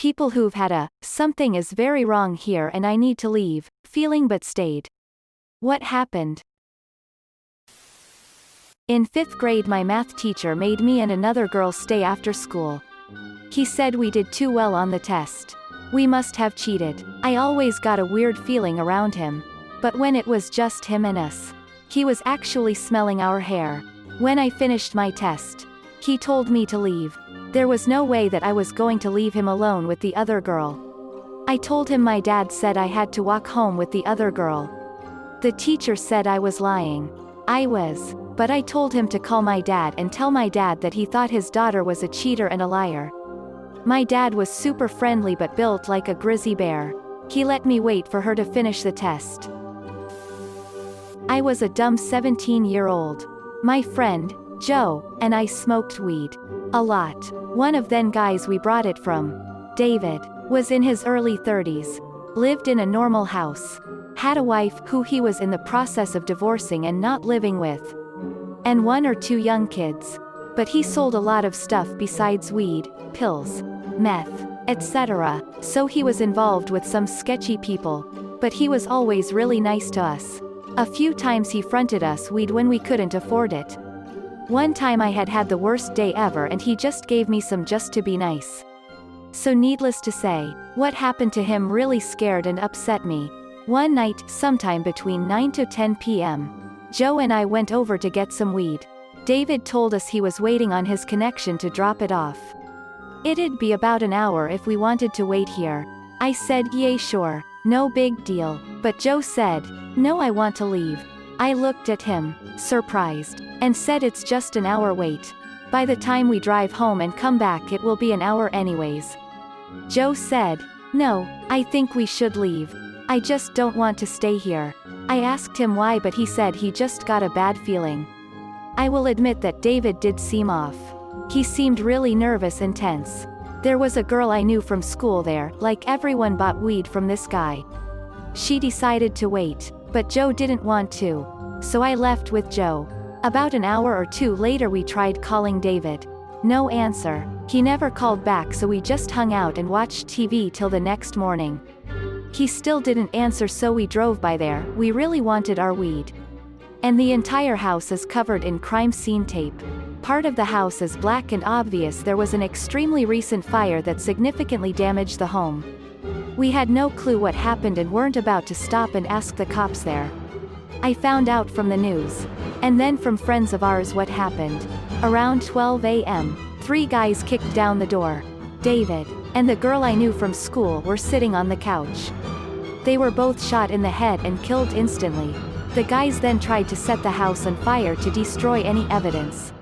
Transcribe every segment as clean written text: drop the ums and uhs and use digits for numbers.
people who've had a, something is very wrong here and I need to leave, feeling but stayed. What happened? In 5th grade my math teacher made me and another girl stay after school. He said we did too well on the test. We must have cheated. I always got a weird feeling around him. But when it was just him and us, he was actually smelling our hair. When I finished my test, he told me to leave. There was no way that I was going to leave him alone with the other girl. I told him my dad said I had to walk home with the other girl. The teacher said I was lying. I was. But I told him to call my dad and tell my dad that he thought his daughter was a cheater and a liar. My dad was super friendly but built like a grizzly bear. He let me wait for her to finish the test. I was a dumb 17-year-old. My friend, Joe, and I smoked weed. A lot. One of them guys we brought it from, David, was in his early 30s. Lived in a normal house. Had a wife who he was in the process of divorcing and not living with. And 1 or 2 young kids. But he sold a lot of stuff besides weed, pills, meth, etc. So he was involved with some sketchy people. But he was always really nice to us. A few times he fronted us weed when we couldn't afford it. One time I had the worst day ever and he just gave me some just to be nice. So needless to say, what happened to him really scared and upset me. One night, sometime between 9 to 10 p.m., Joe and I went over to get some weed. David told us he was waiting on his connection to drop it off. It'd be about an hour if we wanted to wait here. I said yay sure, no big deal, but Joe said, no I want to leave. I looked at him, surprised, and said it's just an hour wait. By the time we drive home and come back it will be an hour anyways. Joe said, no, I think we should leave. I just don't want to stay here. I asked him why but he said he just got a bad feeling. I will admit that David did seem off. He seemed really nervous and tense. There was a girl I knew from school there, like everyone bought weed from this guy. She decided to wait, but Joe didn't want to. So I left with Joe. About an hour or 2 later we tried calling David. No answer. He never called back so we just hung out and watched TV till the next morning. He still didn't answer so we drove by there, we really wanted our weed. And the entire house is covered in crime scene tape. Part of the house is black and obvious there was an extremely recent fire that significantly damaged the home. We had no clue what happened and weren't about to stop and ask the cops there. I found out from the news. And then from friends of ours what happened. Around 12 a.m., 3 guys kicked down the door. David, and the girl I knew from school were sitting on the couch. They were both shot in the head and killed instantly. The guys then tried to set the house on fire to destroy any evidence.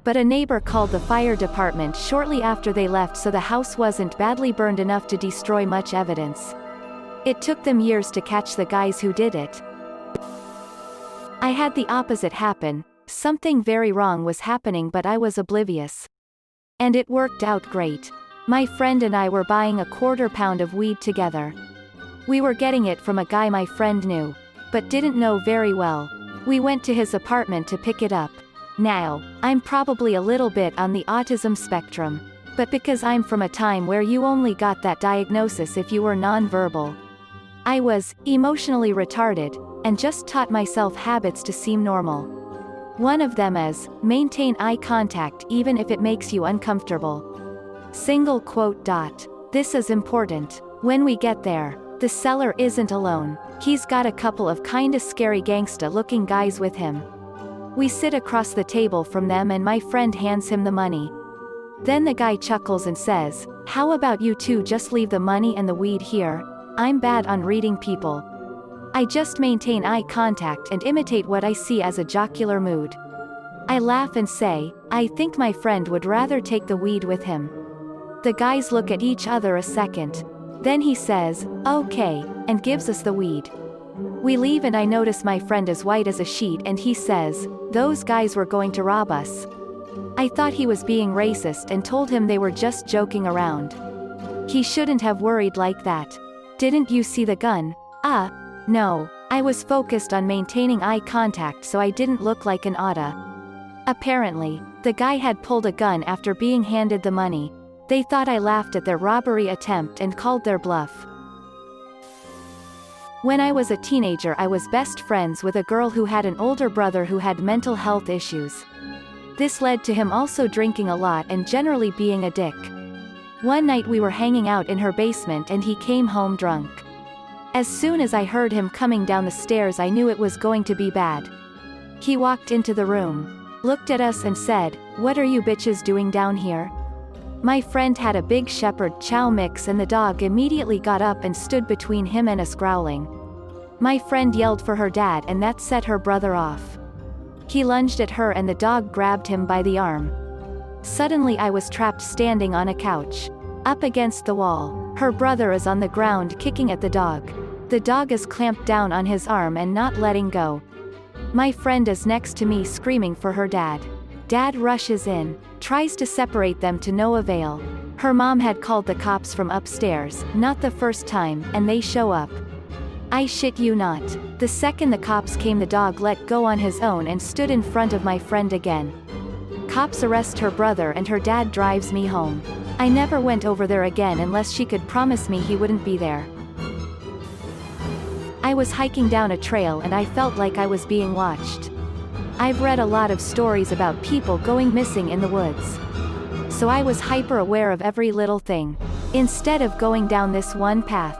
But a neighbor called the fire department shortly after they left so the house wasn't badly burned enough to destroy much evidence. It took them years to catch the guys who did it. I had the opposite happen. Something very wrong was happening but I was oblivious. And it worked out great. My friend and I were buying a 1/4 pound of weed together. We were getting it from a guy my friend knew, but didn't know very well. We went to his apartment to pick it up. Now, I'm probably a little bit on the autism spectrum. But because I'm from a time where you only got that diagnosis if you were non-verbal. I was emotionally retarded, and just taught myself habits to seem normal. One of them is, maintain eye contact even if it makes you uncomfortable. Single quote dot. This is important. When we get there, the seller isn't alone. He's got a couple of kinda scary gangsta-looking guys with him. We sit across the table from them and my friend hands him the money. Then the guy chuckles and says, how about you two just leave the money and the weed here? I'm bad on reading people. I just maintain eye contact and imitate what I see as a jocular mood. I laugh and say, I think my friend would rather take the weed with him. The guys look at each other a second. Then he says, okay, and gives us the weed. We leave and I notice my friend is white as a sheet and he says, those guys were going to rob us. I thought he was being racist and told him they were just joking around. He shouldn't have worried like that. Didn't you see the gun? No. I was focused on maintaining eye contact so I didn't look like an otta. Apparently, the guy had pulled a gun after being handed the money. They thought I laughed at their robbery attempt and called their bluff. When I was a teenager, I was best friends with a girl who had an older brother who had mental health issues. This led to him also drinking a lot and generally being a dick. One night we were hanging out in her basement and he came home drunk. As soon as I heard him coming down the stairs, I knew it was going to be bad. He walked into the room, looked at us and said, "What are you bitches doing down here?" My friend had a big shepherd chow mix and the dog immediately got up and stood between him and us, growling. My friend yelled for her dad and that set her brother off. He lunged at her and the dog grabbed him by the arm. Suddenly I was trapped standing on a couch, up against the wall. Her brother is on the ground kicking at the dog. The dog is clamped down on his arm and not letting go. My friend is next to me screaming for her dad. Dad rushes in, tries to separate them to no avail. Her mom had called the cops from upstairs, not the first time, and they show up. I shit you not. The second the cops came, the dog let go on his own and stood in front of my friend again. Cops arrest her brother and her dad drives me home. I never went over there again unless she could promise me he wouldn't be there. I was hiking down a trail and I felt like I was being watched. I've read a lot of stories about people going missing in the woods. So I was hyper aware of every little thing. Instead of going down this one path,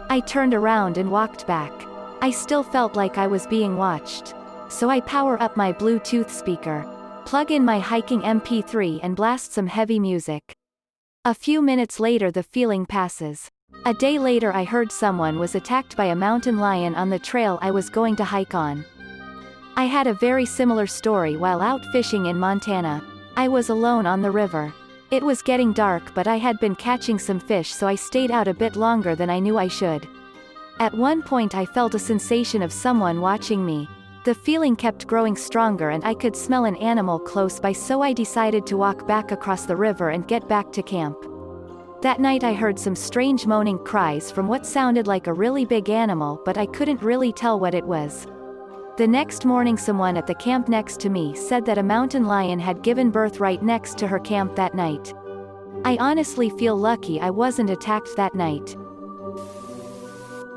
I turned around and walked back. I still felt like I was being watched. So I power up my Bluetooth speaker, plug in my hiking MP3 and blast some heavy music. A few minutes later the feeling passes. A day later I heard someone was attacked by a mountain lion on the trail I was going to hike on. I had a very similar story while out fishing in Montana. I was alone on the river. It was getting dark but I had been catching some fish, so I stayed out a bit longer than I knew I should. At one point I felt a sensation of someone watching me. The feeling kept growing stronger and I could smell an animal close by, so I decided to walk back across the river and get back to camp. That night I heard some strange moaning cries from what sounded like a really big animal, but I couldn't really tell what it was. The next morning someone at the camp next to me said that a mountain lion had given birth right next to her camp that night. I honestly feel lucky I wasn't attacked that night.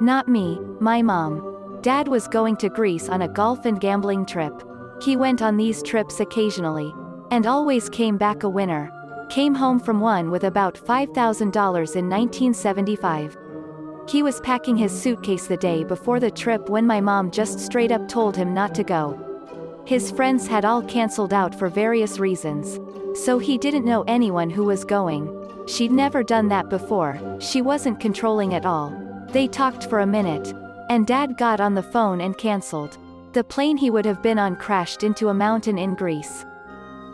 Not me, my mom. Dad was going to Greece on a golf and gambling trip. He went on these trips occasionally, and always came back a winner. Came home from one with about $5,000 in 1975. He was packing his suitcase the day before the trip when my mom just straight up told him not to go. His friends had all canceled out for various reasons. So he didn't know anyone who was going. She'd never done that before, she wasn't controlling at all. They talked for a minute, and Dad got on the phone and canceled. The plane he would have been on crashed into a mountain in Greece.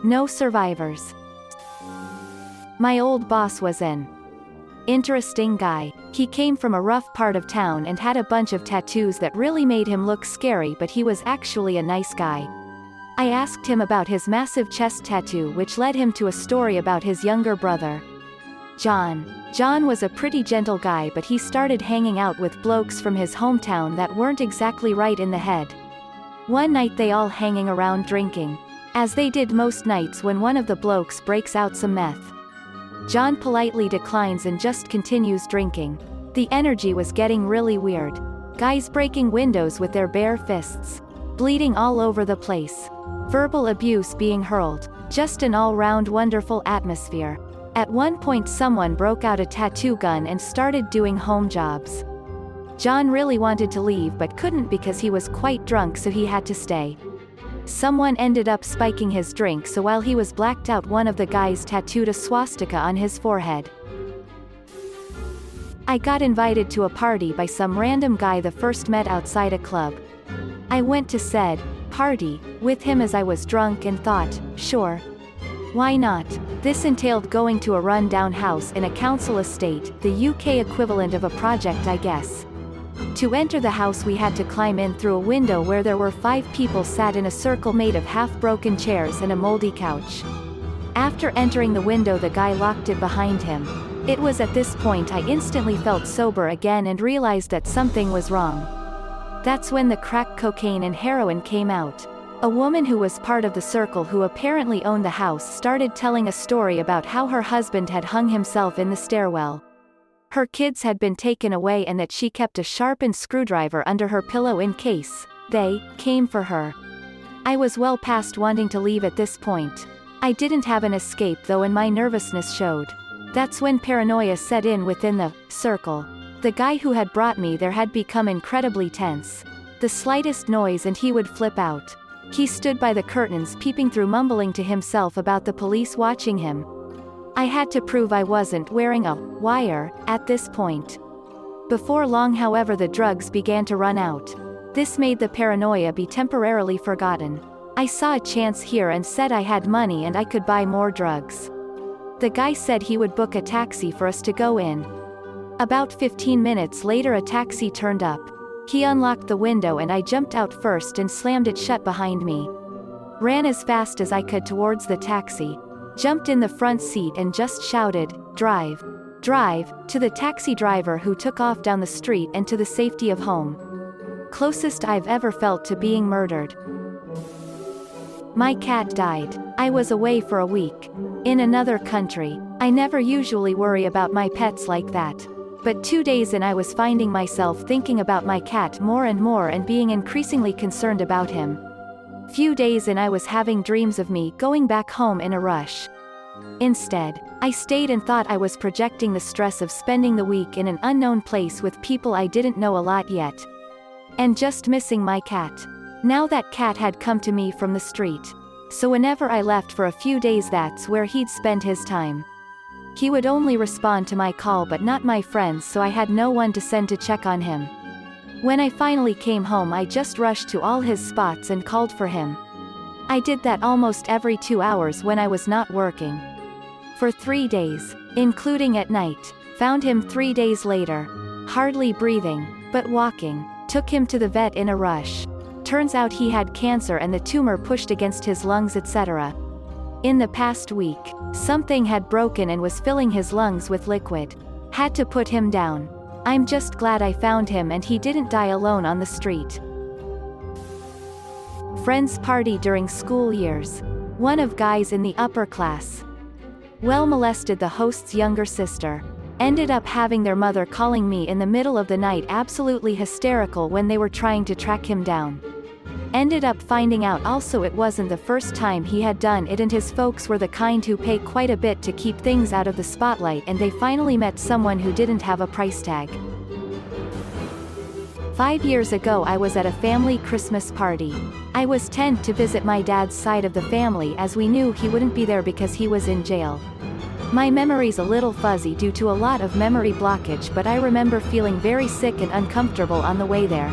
No survivors. My old boss was an interesting guy. He came from a rough part of town and had a bunch of tattoos that really made him look scary, but he was actually a nice guy. I asked him about his massive chest tattoo, which led him to a story about his younger brother, John. John was a pretty gentle guy, but he started hanging out with blokes from his hometown that weren't exactly right in the head. One night they all hanging around drinking, as they did most nights, when one of the blokes breaks out some meth. John politely declines and just continues drinking. The energy was getting really weird. Guys breaking windows with their bare fists. Bleeding all over the place. Verbal abuse being hurled. Just an all-round wonderful atmosphere. At one point someone broke out a tattoo gun and started doing home jobs. John really wanted to leave but couldn't because he was quite drunk, so he had to stay. Someone ended up spiking his drink, so while he was blacked out, one of the guys tattooed a swastika on his forehead. I got invited to a party by some random guy the first met outside a club. I went to said party with him as I was drunk and thought, sure, why not? This entailed going to a run-down house in a council estate, the UK equivalent of a project, I guess. To enter the house we had to climb in through a window where there were 5 people sat in a circle made of half-broken chairs and a moldy couch. After entering the window the guy locked it behind him. It was at this point I instantly felt sober again and realized that something was wrong. That's when the crack cocaine and heroin came out. A woman who was part of the circle who apparently owned the house started telling a story about how her husband had hung himself in the stairwell. Her kids had been taken away and that she kept a sharpened screwdriver under her pillow in case they came for her. I was well past wanting to leave at this point. I didn't have an escape though, and my nervousness showed. That's when paranoia set in within the circle. The guy who had brought me there had become incredibly tense. The slightest noise and he would flip out. He stood by the curtains peeping through, mumbling to himself about the police watching him. I had to prove I wasn't wearing a wire at this point. Before long, however, the drugs began to run out. This made the paranoia be temporarily forgotten. I saw a chance here and said I had money and I could buy more drugs. The guy said he would book a taxi for us to go in. About 15 minutes later a taxi turned up. He unlocked the window and I jumped out first and slammed it shut behind me. Ran as fast as I could towards the taxi. Jumped in the front seat and just shouted, "Drive! Drive!" to the taxi driver, who took off down the street and to the safety of home. Closest I've ever felt to being murdered. My cat died. I was away for a week. In another country. I never usually worry about my pets like that. But 2 days in I was finding myself thinking about my cat more and more and being increasingly concerned about him. Few days in I was having dreams of me going back home in a rush. Instead, I stayed and thought I was projecting the stress of spending the week in an unknown place with people I didn't know a lot yet. And just missing my cat. Now that cat had come to me from the street. So whenever I left for a few days, that's where he'd spend his time. He would only respond to my call but not my friends, so I had no one to send to check on him. When I finally came home I just rushed to all his spots and called for him. I did that almost every 2 hours when I was not working. For 3 days, including at night. Found him 3 days later. Hardly breathing, but walking. Took him to the vet in a rush. Turns out he had cancer and the tumor pushed against his lungs, etc. In the past week, something had broken and was filling his lungs with liquid. Had to put him down. I'm just glad I found him and he didn't die alone on the street. Friends party during school years. One of guys in the upper class. Well molested the host's younger sister. Ended up having their mother calling me in the middle of the night absolutely hysterical when they were trying to track him down. Ended up finding out also it wasn't the first time he had done it, and his folks were the kind who pay quite a bit to keep things out of the spotlight, and they finally met someone who didn't have a price tag. 5 years ago I was at a family Christmas party. I was 10 to visit my dad's side of the family as we knew he wouldn't be there because he was in jail. My memory's a little fuzzy due to a lot of memory blockage, but I remember feeling very sick and uncomfortable on the way there.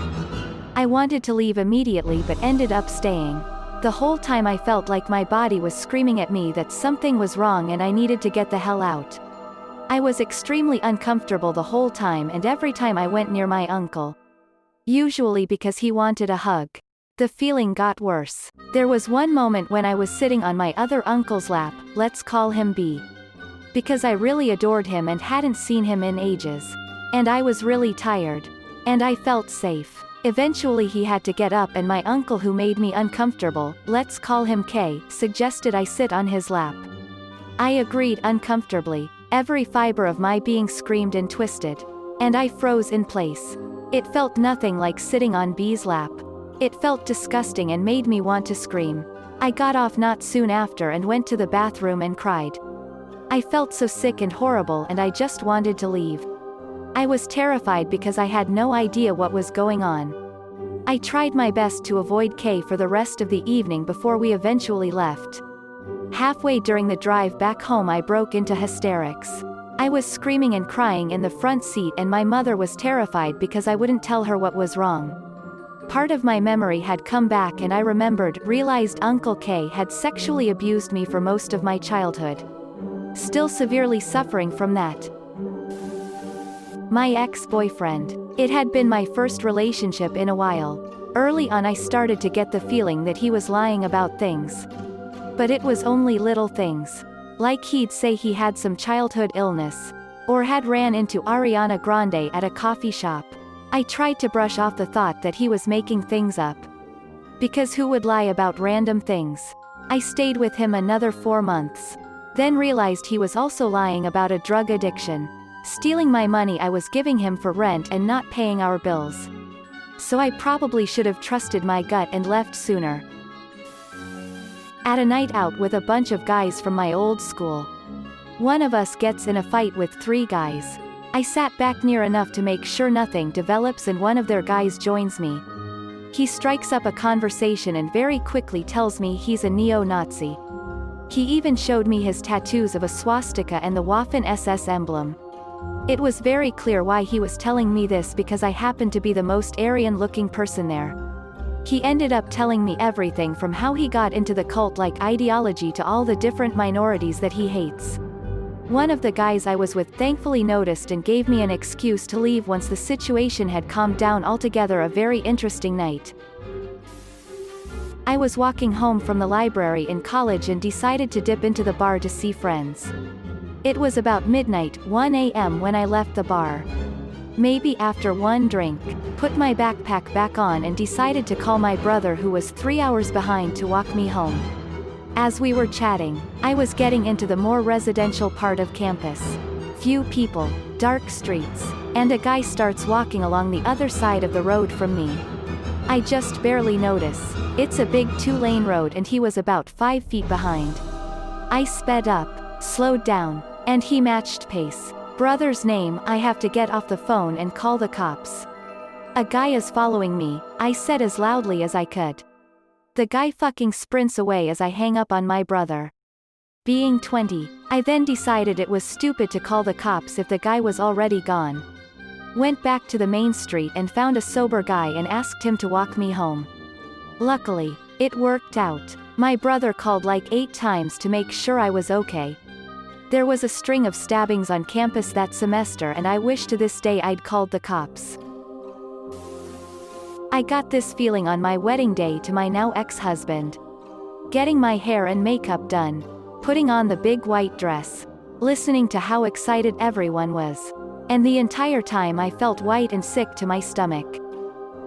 I wanted to leave immediately but ended up staying. The whole time I felt like my body was screaming at me that something was wrong and I needed to get the hell out. I was extremely uncomfortable the whole time, and every time I went near my uncle. Usually because he wanted a hug. The feeling got worse. There was one moment when I was sitting on my other uncle's lap, let's call him B. Because I really adored him and hadn't seen him in ages. And I was really tired. And I felt safe. Eventually he had to get up and my uncle, who made me uncomfortable, let's call him K, suggested I sit on his lap. I agreed uncomfortably. Every fiber of my being screamed and twisted. And I froze in place. It felt nothing like sitting on B's lap. It felt disgusting and made me want to scream. I got off not soon after and went to the bathroom and cried. I felt so sick and horrible and I just wanted to leave. I was terrified because I had no idea what was going on. I tried my best to avoid K for the rest of the evening before we eventually left. Halfway during the drive back home I broke into hysterics. I was screaming and crying in the front seat, and my mother was terrified because I wouldn't tell her what was wrong. Part of my memory had come back and I realized Uncle K had sexually abused me for most of my childhood. Still severely suffering from that. My ex-boyfriend. It had been my first relationship in a while. Early on I started to get the feeling that he was lying about things. But it was only little things. Like he'd say he had some childhood illness. Or had ran into Ariana Grande at a coffee shop. I tried to brush off the thought that he was making things up. Because who would lie about random things? I stayed with him another 4 months. Then realized he was also lying about a drug addiction. Stealing my money I was giving him for rent and not paying our bills. So I probably should have trusted my gut and left sooner. At a night out with a bunch of guys from my old school. One of us gets in a fight with 3 guys. I sat back near enough to make sure nothing develops and one of their guys joins me. He strikes up a conversation and very quickly tells me he's a neo-Nazi. He even showed me his tattoos of a swastika and the Waffen SS emblem. It was very clear why he was telling me this because I happened to be the most Aryan-looking person there. He ended up telling me everything from how he got into the cult-like ideology to all the different minorities that he hates. One of the guys I was with thankfully noticed and gave me an excuse to leave once the situation had calmed down altogether. A very interesting night. I was walking home from the library in college and decided to dip into the bar to see friends. It was about midnight, 1 a.m. when I left the bar. Maybe after 1 drink, put my backpack back on and decided to call my brother who was 3 hours behind to walk me home. As we were chatting, I was getting into the more residential part of campus. Few people, dark streets, and a guy starts walking along the other side of the road from me. I just barely notice. It's a big 2-lane road and he was about 5 feet behind. I sped up, slowed down, and he matched pace. Brother's name, I have to get off the phone and call the cops. A guy is following me, I said as loudly as I could. The guy fucking sprints away as I hang up on my brother. Being 20, I then decided it was stupid to call the cops if the guy was already gone. Went back to the main street and found a sober guy and asked him to walk me home. Luckily, it worked out. My brother called like 8 times to make sure I was okay. There was a string of stabbings on campus that semester and I wish to this day I'd called the cops. I got this feeling on my wedding day to my now ex-husband. Getting my hair and makeup done. Putting on the big white dress. Listening to how excited everyone was. And the entire time I felt white and sick to my stomach.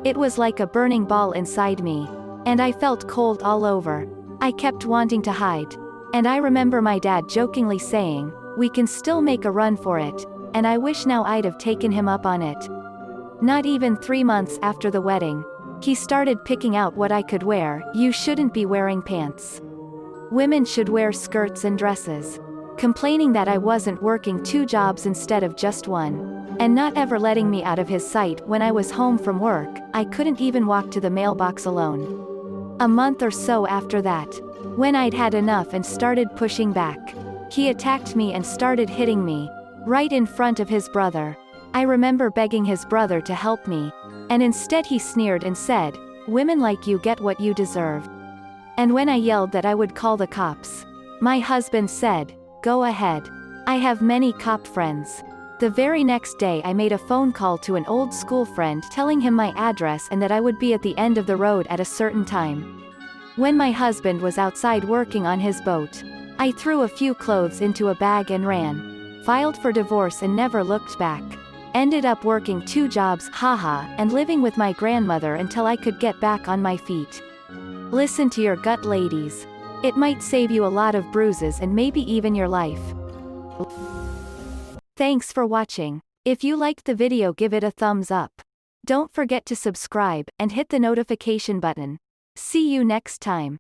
It was like a burning ball inside me. And I felt cold all over. I kept wanting to hide. And I remember my dad jokingly saying, "We can still make a run for it," and I wish now I'd have taken him up on it. Not even 3 months after the wedding, he started picking out what I could wear. "You shouldn't be wearing pants. Women should wear skirts and dresses." Complaining that I wasn't working 2 jobs instead of just 1. And not ever letting me out of his sight. When I was home from work, I couldn't even walk to the mailbox alone. A month or so after that, when I'd had enough and started pushing back, he attacked me and started hitting me, right in front of his brother. I remember begging his brother to help me, and instead he sneered and said, "Women like you get what you deserve." And when I yelled that I would call the cops, my husband said, "Go ahead. I have many cop friends." The very next day I made a phone call to an old school friend telling him my address and that I would be at the end of the road at a certain time. When my husband was outside working on his boat, I threw a few clothes into a bag and ran. Filed for divorce and never looked back. Ended up working 2 jobs, haha, and living with my grandmother until I could get back on my feet. Listen to your gut, ladies. It might save you a lot of bruises and maybe even your life. Thanks for watching. If you liked the video, give it a thumbs up. Don't forget to subscribe and hit the notification button. See you next time.